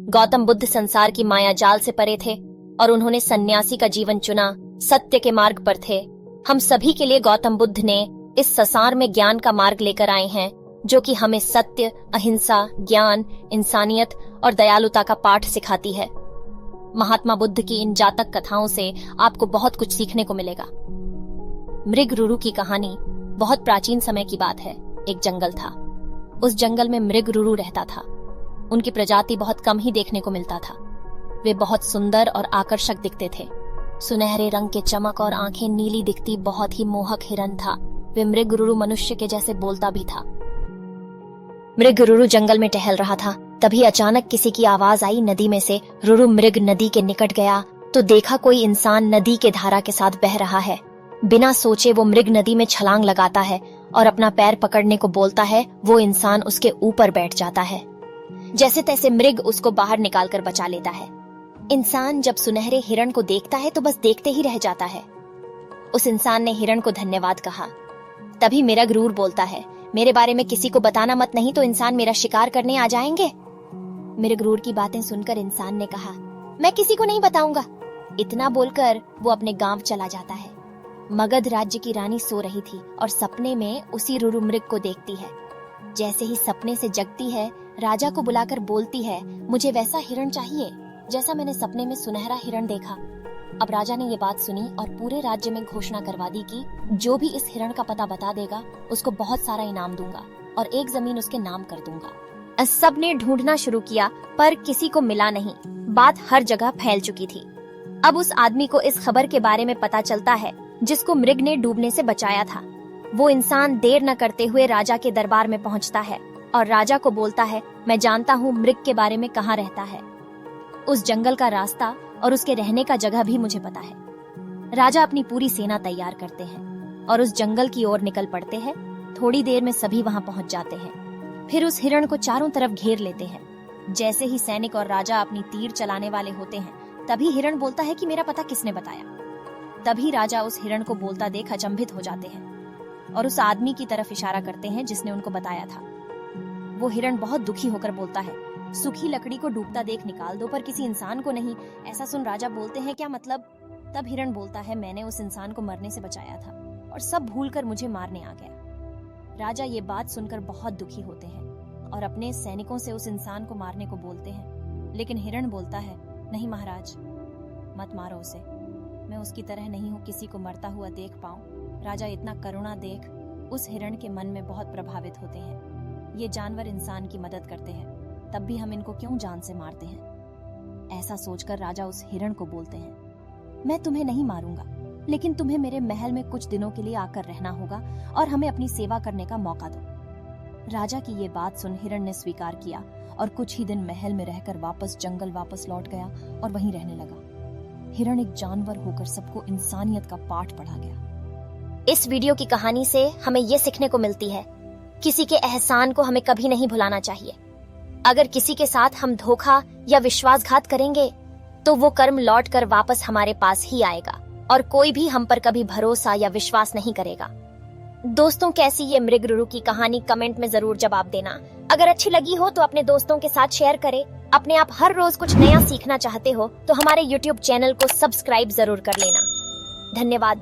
गौतम बुद्ध संसार की माया जाल से परे थे और उन्होंने सन्यासी का जीवन चुना, सत्य के मार्ग पर थे। हम सभी के लिए गौतम बुद्ध ने इस संसार में ज्ञान का मार्ग लेकर आए हैं, जो कि हमें सत्य, अहिंसा, ज्ञान, इंसानियत और दयालुता का पाठ सिखाती है। महात्मा बुद्ध की इन जातक कथाओं से आपको बहुत कुछ सीखने को मिलेगा। मृगरुरु की कहानी बहुत प्राचीन समय की बात है। एक जंगल था। उस जंगल में मृगरुरु रहता था। उनकी प्रजाति बहुत कम ही देखने को मिलता था। वे बहुत सुंदर और आकर्षक दिखते थे। सुनहरे रंग के चमक और आंखें नीली दिखती बहुत ही मोहक हिरन था। वे मृगरुरु मनुष्य के जैसे बोलता भी था। मृगरुरु जंगल में टहल रहा था। तभी अचानक किसी की आवाज आई नदी में से। रुरु मृग नदी के निकट गया तो देखा कोई इंसान नदी के धारा के साथ बह रहा है। बिना सोचे वो मृग नदी में छलांग लगाता है और अपना पैर पकड़ने को बोलता है। वो इंसान उसके ऊपर बैठ जाता है। जैसे तैसे मृग उसको बाहर निकालकर बचा लेता है। इंसान जब सुनहरे हिरण को देखता है तो बस देखते ही रह जाता है। उस इंसान ने हिरण को धन्यवाद कहा। तभी मृगरुरु बोलता है, मेरे बारे में किसी को बताना मत, नहीं तो इंसान मेरा शिकार करने आ जाएंगे। मृगरुरु की बातें सुनकर इंसान ने कहा, मैं किसी को नहीं बताऊंगा। इतना बोलकर वो अपने गांव चला जाता है। मगध राज्य की रानी सो रही थी और सपने में उसी रुरु मृग को देखती है। जैसे ही सपने से जगती है, राजा को बुलाकर बोलती है, मुझे वैसा हिरण चाहिए जैसा मैंने सपने में सुनहरा हिरण देखा। अब राजा ने ये बात सुनी और पूरे राज्य में घोषणा करवा दी कि जो भी इस हिरण का पता बता देगा उसको बहुत सारा इनाम दूंगा और एक जमीन उसके नाम कर दूंगा। सब ने ढूंढना शुरू किया पर किसी को मिला नहीं। बात हर जगह फैल चुकी थी। अब उस आदमी को इस खबर के बारे में पता चलता है जिसको मृग ने डूबने से बचाया था। वो इंसान देर न करते हुए राजा के दरबार में पहुंचता है और राजा को बोलता है, मैं जानता हूँ मृग के बारे में कहाँ रहता है। उस जंगल का रास्ता और उसके रहने का जगह भी मुझे पता है। राजा अपनी पूरी सेना तैयार करते हैं और उस जंगल की ओर निकल पड़ते हैं। थोड़ी देर में सभी वहां पहुंच जाते हैं। फिर उस हिरण को चारों तरफ घेर लेते हैं। जैसे ही सैनिक और राजा अपनी तीर चलाने वाले होते हैं, तभी हिरण बोलता है कि मेरा पता किसने बताया। तभी राजा उस हिरण को बोलता देख अचंभित हो जाते हैं और उस आदमी की तरफ इशारा करते हैं जिसने उनको बताया था। वो हिरण बहुत दुखी होकर बोलता है, सूखी लकड़ी को डूबता देख निकाल दो पर किसी इंसान को नहीं। ऐसा सुन राजा बोलते हैं, क्या मतलब? तब हिरण बोलता है, मैंने उस इंसान को मरने से बचाया था और सब भूलकर मुझे मारने आ गया। राजा ये बात सुनकर बहुत दुखी होते हैं और अपने सैनिकों से उस इंसान को मारने को बोलते हैं। लेकिन हिरण बोलता है, नहीं महाराज, मत मारो उसे। मैं उसकी तरह नहीं हूँ किसी को मरता हुआ देख पाऊं। राजा इतना करुणा देख उस हिरण के मन में बहुत प्रभावित होते हैं। ये जानवर इंसान की मदद करते हैं, तब भी हम इनको क्यों जान से मारते हैं? ऐसा सोचकर राजा उस हिरण को बोलते हैं, मैं तुम्हें नहीं मारूंगा, लेकिन तुम्हें मेरे महल में कुछ दिनों के लिए आकर रहना होगा और हमें अपनी सेवा करने का मौका दो। राजा की ये बात सुन हिरण ने स्वीकार किया और कुछ ही दिन महल में रहकर वापस जंगल वापस लौट गया और वहीं रहने लगा। हिरण एक जानवर होकर सबको इंसानियत का पाठ पढ़ा गया। इस वीडियो की कहानी से हमें ये सीखने को मिलती है, किसी के एहसान को हमें कभी नहीं भुलाना चाहिए। अगर किसी के साथ हम धोखा या विश्वासघात करेंगे तो वो कर्म लौट कर वापस हमारे पास ही आएगा और कोई भी हम पर कभी भरोसा या विश्वास नहीं करेगा। दोस्तों, कैसी ये मृगरुरु की कहानी कमेंट में जरूर जवाब देना। अगर अच्छी लगी हो तो अपने दोस्तों के साथ शेयर करें। अपने आप हर रोज कुछ नया सीखना चाहते हो तो हमारे YouTube चैनल को सब्सक्राइब जरूर कर लेना। धन्यवाद।